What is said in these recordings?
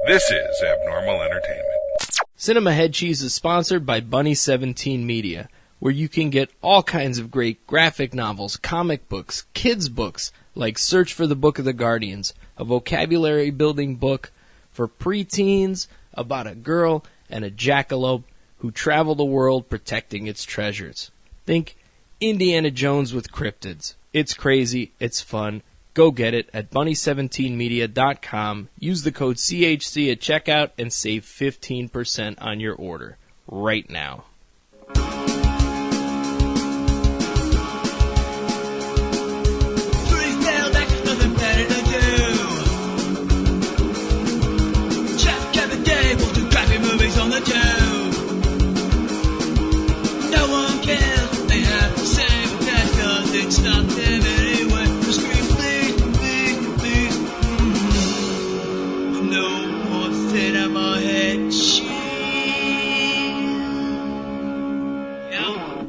This is Abnormal Entertainment. Cinema Head Cheese is sponsored by Bunny 17 Media, where you can get all kinds of great graphic novels, comic books, kids' books, like Search for the Book of the Guardians, a vocabulary-building book for preteens about a girl and a jackalope who travel the world protecting its treasures. Think Indiana Jones with cryptids. It's crazy, it's fun. Go get it at bunny17media.com. Use the code CHC at checkout and save 15% on your order right now.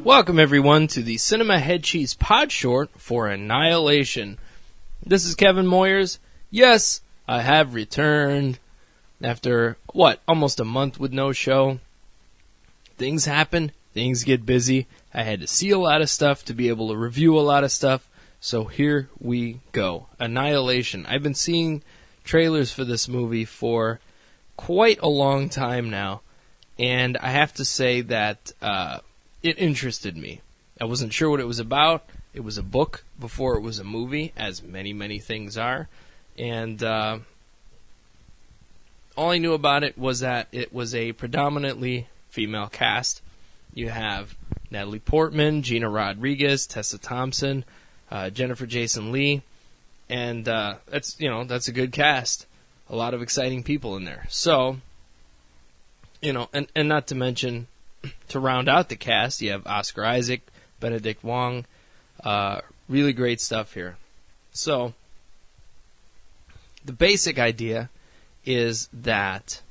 Welcome, everyone, to the Cinema Head Cheese Podshort for Annihilation. This is Kevin Moyers. Yes, I have returned after, almost a month with no show. Things happen. Things get busy. I had to see a lot of stuff to be able to review a lot of stuff. So here we go. Annihilation. I've been seeing trailers for this movie for quite a long time now. And I have to say that it interested me. I wasn't sure what it was about. It was a book before it was a movie, as many, many things are. And all I knew about it was that it was a predominantly female cast. You have Natalie Portman, Gina Rodriguez, Tessa Thompson, Jennifer Jason Leigh, and that's a good cast. A lot of exciting people in there. So, and not to mention, to round out the cast, you have Oscar Isaac, Benedict Wong, really great stuff here. So, the basic idea is that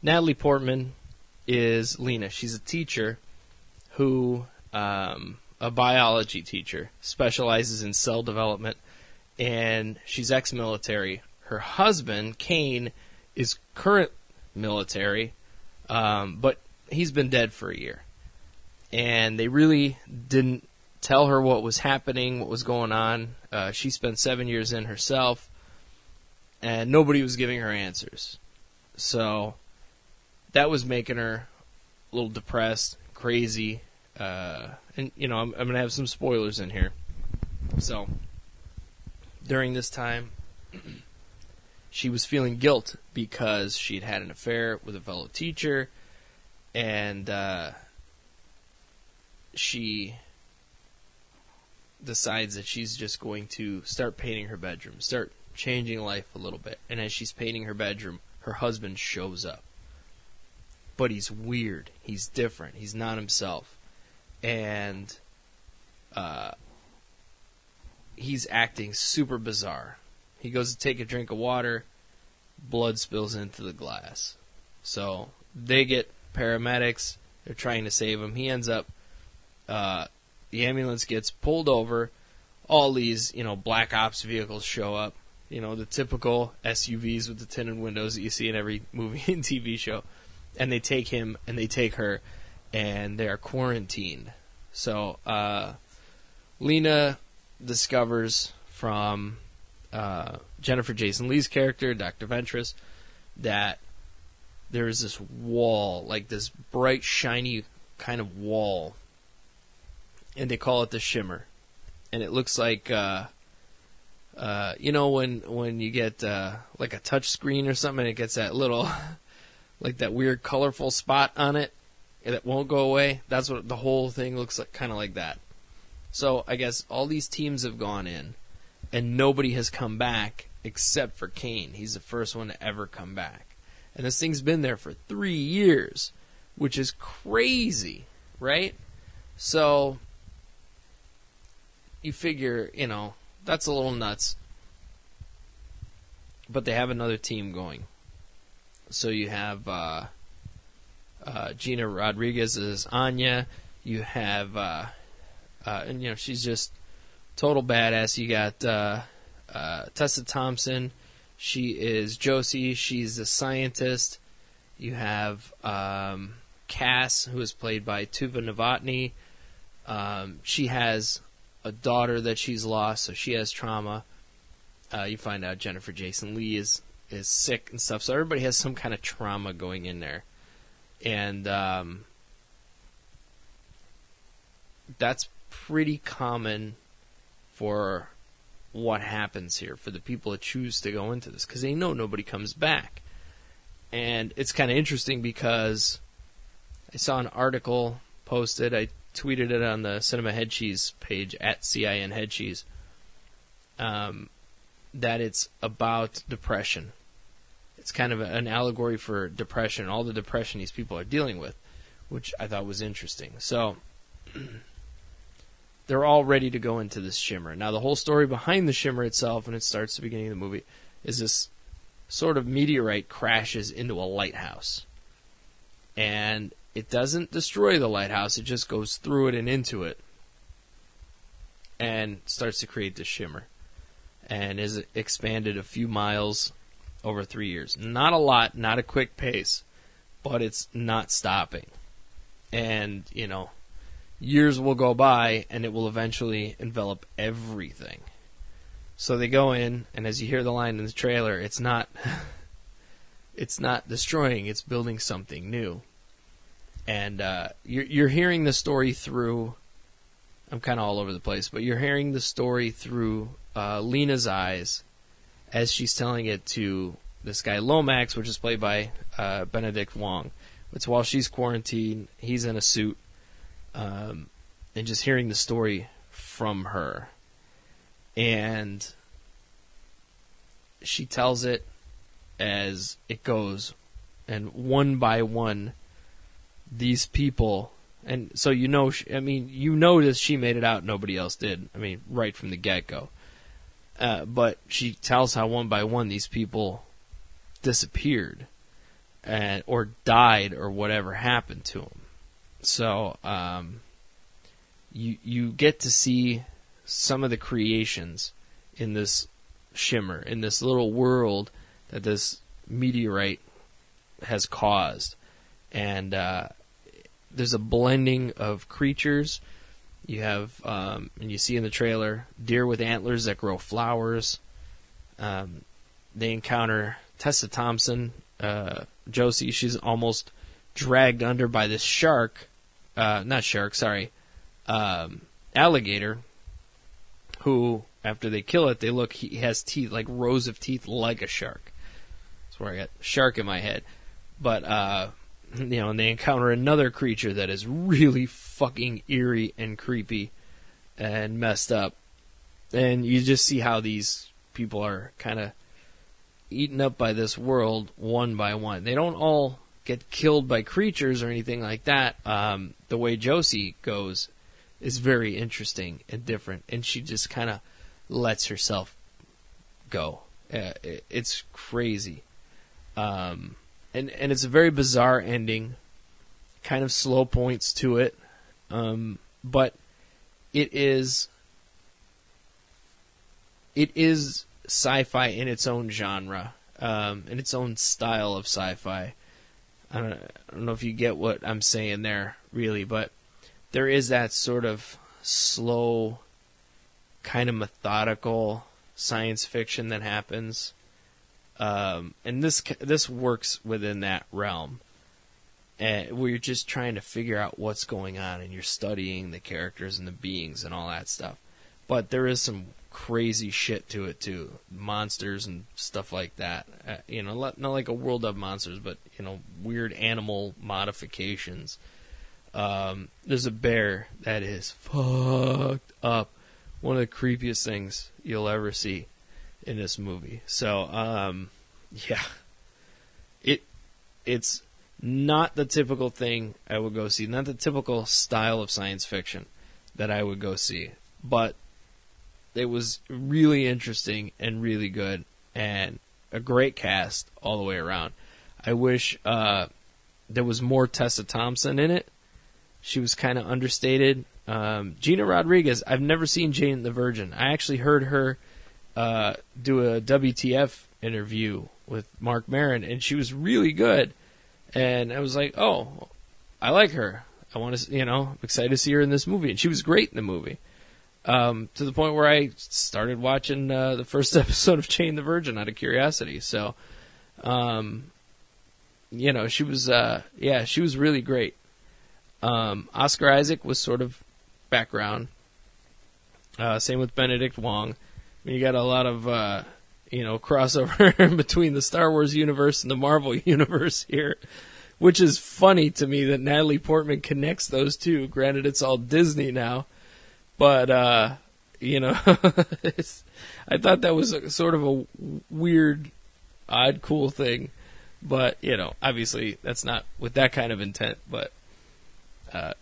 Natalie Portman is Lena. She's a teacher who, a biology teacher, specializes in cell development, and she's ex-military. Her husband, Kane, is current military, but he's been dead for a year. And they really didn't tell her what was happening, what was going on. She spent 7 years in herself, and nobody was giving her answers. So that was making her a little depressed, crazy. And, I'm going to have some spoilers in here. So during this time, she was feeling guilt because she'd had an affair with a fellow teacher, and she decides that she's just going to start painting her bedroom, start changing life a little bit. And as she's painting her bedroom, her husband shows up. But he's weird. He's different. He's not himself. And he's acting super bizarre. He goes to take a drink of water, blood spills into the glass. So they get paramedics. They're trying to save him. He ends up, the ambulance gets pulled over. All these, black ops vehicles show up. The typical SUVs with the tinted windows that you see in every movie and TV show. And they take him and they take her, and they are quarantined. So Lena discovers from Jennifer Jason Leigh's character, Dr. Ventress, that there is this wall, like this bright, shiny kind of wall, and they call it the Shimmer. And it looks like, when you get like a touch screen or something, and it gets that little, like that weird colorful spot on it that won't go away. That's what the whole thing looks like, kind of like that. So I guess all these teams have gone in, and nobody has come back except for Kane. He's the first one to ever come back. And this thing's been there for 3 years, which is crazy, right? So you figure, that's a little nuts. But they have another team going. So you have Gina Rodriguez as Anya. You have, she's just total badass. You got Tessa Thompson. She is Josie. She's a scientist. You have Cass, who is played by Tuva Novotny. She has a daughter that she's lost, so she has trauma. You find out Jennifer Jason Leigh is sick and stuff, so everybody has some kind of trauma going in there. And that's pretty common for what happens here, for the people that choose to go into this, because they know nobody comes back. And it's kind of interesting because I saw an article posted, I tweeted it on the Cinema Head Cheese page, at CIN Head Cheese, that it's about depression. It's kind of an allegory for depression, all the depression these people are dealing with, which I thought was interesting. So they're all ready to go into this shimmer. Now, the whole story behind the shimmer itself, and it starts at the beginning of the movie, is this sort of meteorite crashes into a lighthouse. And it doesn't destroy the lighthouse, it just goes through it and into it and starts to create this shimmer. And is expanded a few miles over 3 years. Not a lot, not a quick pace, but it's not stopping. And, you know, years will go by and it will eventually envelop everything. So they go in, and as you hear the line in the trailer, it's not destroying, it's building something new. And you're hearing the story through, I'm kind of all over the place, but you're hearing the story through Lena's eyes as she's telling it to this guy Lomax, which is played by Benedict Wong. It's while she's quarantined, he's in a suit, and just hearing the story from her. And she tells it as it goes, and one by one, these people, and so you know, you notice she made it out, nobody else did. I mean, right from the get-go. But she tells how one by one these people disappeared, or died, or whatever happened to them. So you get to see some of the creations in this shimmer, in this little world that this meteorite has caused. And there's a blending of creatures. You have, and you see in the trailer, deer with antlers that grow flowers. They encounter Tessa Thompson, Josie. She's almost dragged under by this alligator, who, after they kill it, he has teeth, like rows of teeth like a shark. That's where I got shark in my head. But, and they encounter another creature that is really fucking eerie and creepy and messed up. And you just see how these people are kind of eaten up by this world one by one. They don't all get killed by creatures or anything like that. The way Josie goes is very interesting and different, and she just kind of lets herself go. It's crazy. And it's a very bizarre ending, kind of slow points to it, but it is sci-fi in its own genre, in its own style of sci-fi. I don't know if you get what I'm saying there, really, but there is that sort of slow, kind of methodical science fiction that happens. And this works within that realm, where you're just trying to figure out what's going on, and you're studying the characters and the beings and all that stuff. But there is some crazy shit to it too, monsters and stuff like that. Not like a World of Monsters, but weird animal modifications. There's a bear that is fucked up. One of the creepiest things you'll ever see in this movie. So, yeah. It's not the typical thing I would go see. Not the typical style of science fiction that I would go see. But it was really interesting and really good. And a great cast all the way around. I wish there was more Tessa Thompson in it. She was kind of understated. Gina Rodriguez, I've never seen Jane the Virgin. I actually heard her do a WTF interview with Mark Maron, and she was really good. And I was like, oh, I like her. I want to, I'm excited to see her in this movie. And she was great in the movie. To the point where I started watching the first episode of Jane the Virgin out of curiosity. So, she was, she was really great. Oscar Isaac was sort of background. Same with Benedict Wong. I mean, you got a lot of, crossover between the Star Wars universe and the Marvel universe here, which is funny to me that Natalie Portman connects those two. Granted, it's all Disney now, but, I thought that was sort of a weird, odd, cool thing. But, obviously that's not with that kind of intent, but,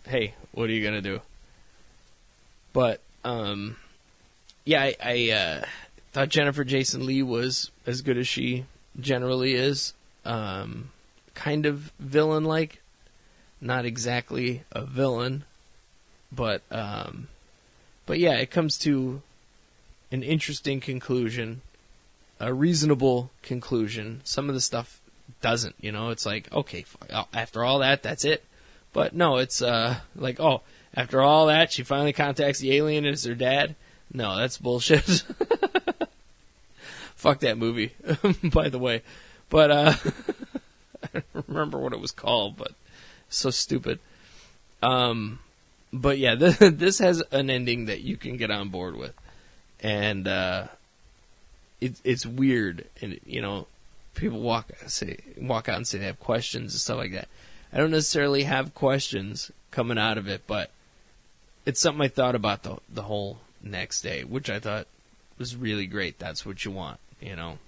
hey, what are you going to do? But, I thought Jennifer Jason Leigh was as good as she generally is. Kind of villain-like. Not exactly a villain, but yeah, it comes to an interesting conclusion, a reasonable conclusion. Some of the stuff doesn't, it's like, okay, after all that, that's it. But no, it's after all that, she finally contacts the alien and it's her dad. No, that's bullshit. Fuck that movie, by the way. But I don't remember what it was called, but so stupid. But yeah, this has an ending that you can get on board with, and it's weird, and people walk out and say they have questions and stuff like that. I don't necessarily have questions coming out of it, but it's something I thought about the whole next day, which I thought was really great. That's what you want,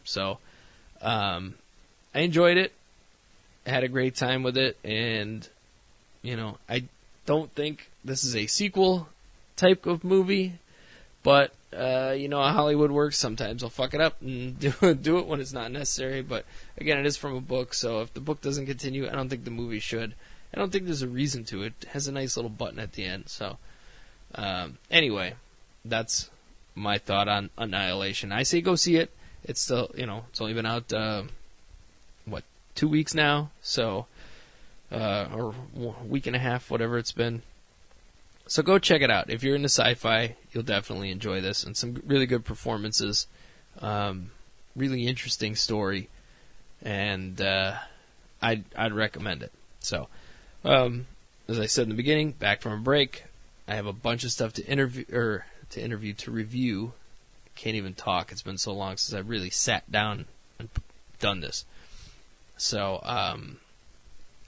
So I enjoyed it. I had a great time with it, and I don't think this is a sequel type of movie, but how Hollywood works. Sometimes I'll fuck it up and do it when it's not necessary. But again, it is from a book, so if the book doesn't continue, I don't think the movie should. I don't think there's a reason to. It has a nice little button at the end. So anyway, that's my thought on Annihilation. I say go see it. It's still, it's only been out 2 weeks now, so or a week and a half, whatever it's been. So go check it out. If you're into sci-fi, you'll definitely enjoy this, and some really good performances, really interesting story, and I'd recommend it. So, as I said in the beginning, back from a break, I have a bunch of stuff to review. Can't even talk. It's been so long since I've really sat down and done this. So,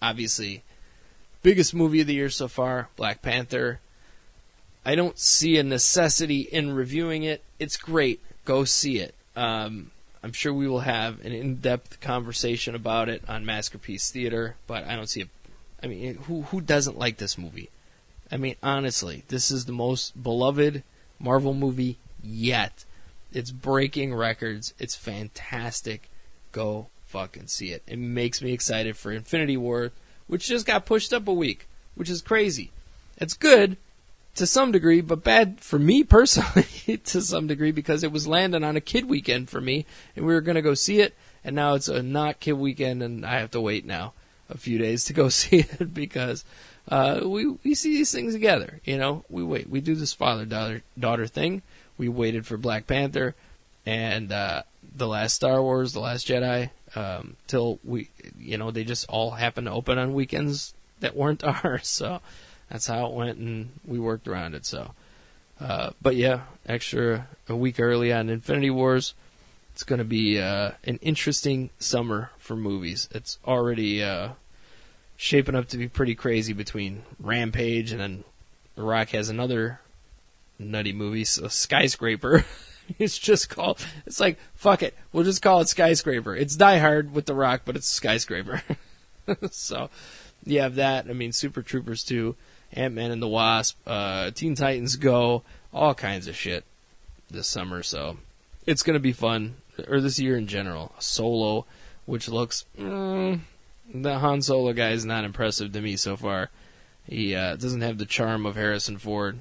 obviously, biggest movie of the year so far, Black Panther. I don't see a necessity in reviewing it. It's great. Go see it. I'm sure we will have an in-depth conversation about it on Masterpiece Theater, but I don't see it. I mean, who doesn't like this movie? I mean, honestly, this is the most beloved Marvel movie yet. It's breaking records. It's fantastic. Go fucking see it. It makes me excited for Infinity War, which just got pushed up a week, which is crazy. It's good to some degree, but bad for me personally to some degree, because it was landing on a kid weekend for me, and we were going to go see it, and now it's a not kid weekend, and I have to wait now a few days to go see it, because we see these things together. We wait. We do this father-daughter thing. We waited for Black Panther and The Last Star Wars, The Last Jedi, till they just all happened to open on weekends that weren't ours, so that's how it went, and we worked around it. So, but yeah, a week early on Infinity Wars. It's going to be an interesting summer for movies. It's already shaping up to be pretty crazy between Rampage, and then The Rock has another nutty movie, Skyscraper. It's like, fuck it, we'll just call it Skyscraper. It's Die Hard with The Rock, but it's Skyscraper. So, you have that. I mean, Super Troopers 2, Ant-Man and the Wasp, Teen Titans Go, all kinds of shit this summer. So, it's going to be fun, or this year in general. Solo, which looks, the Han Solo guy is not impressive to me so far. He doesn't have the charm of Harrison Ford.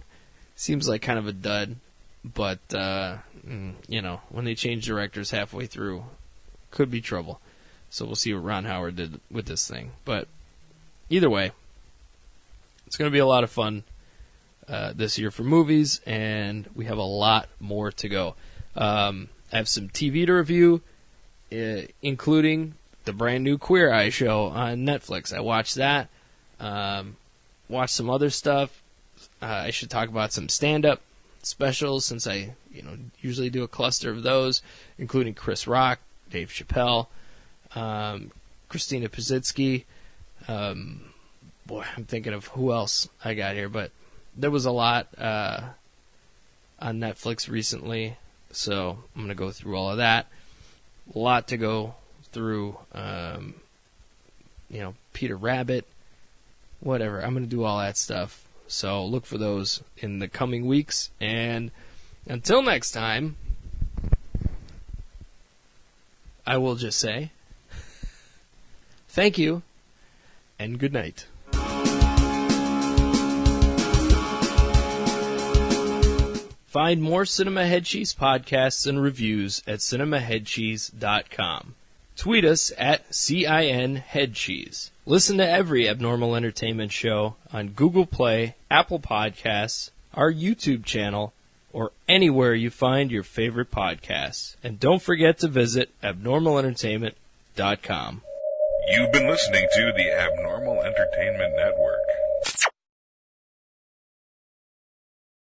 Seems like kind of a dud. But, when they change directors halfway through, could be trouble. So we'll see what Ron Howard did with this thing. But either way, it's going to be a lot of fun this year for movies, and we have a lot more to go. I have some TV to review, including the brand new Queer Eye show on Netflix. I watched that. Watched some other stuff. I should talk about some stand-up specials, since I usually do a cluster of those, including Chris Rock, Dave Chappelle, Christina Pazitsky. I'm thinking of who else I got here, but there was a lot on Netflix recently, so I'm going to go through all of that. A lot to go through, Peter Rabbit, whatever. I'm going to do all that stuff, so look for those in the coming weeks, and until next time, I will just say thank you and good night. Find more Cinema Head Cheese podcasts and reviews at cinemaheadcheese.com. Tweet us at CINHeadCheese. Listen to every Abnormal Entertainment show on Google Play, Apple Podcasts, our YouTube channel, or anywhere you find your favorite podcasts. And don't forget to visit abnormalentertainment.com. You've been listening to the Abnormal Entertainment Network.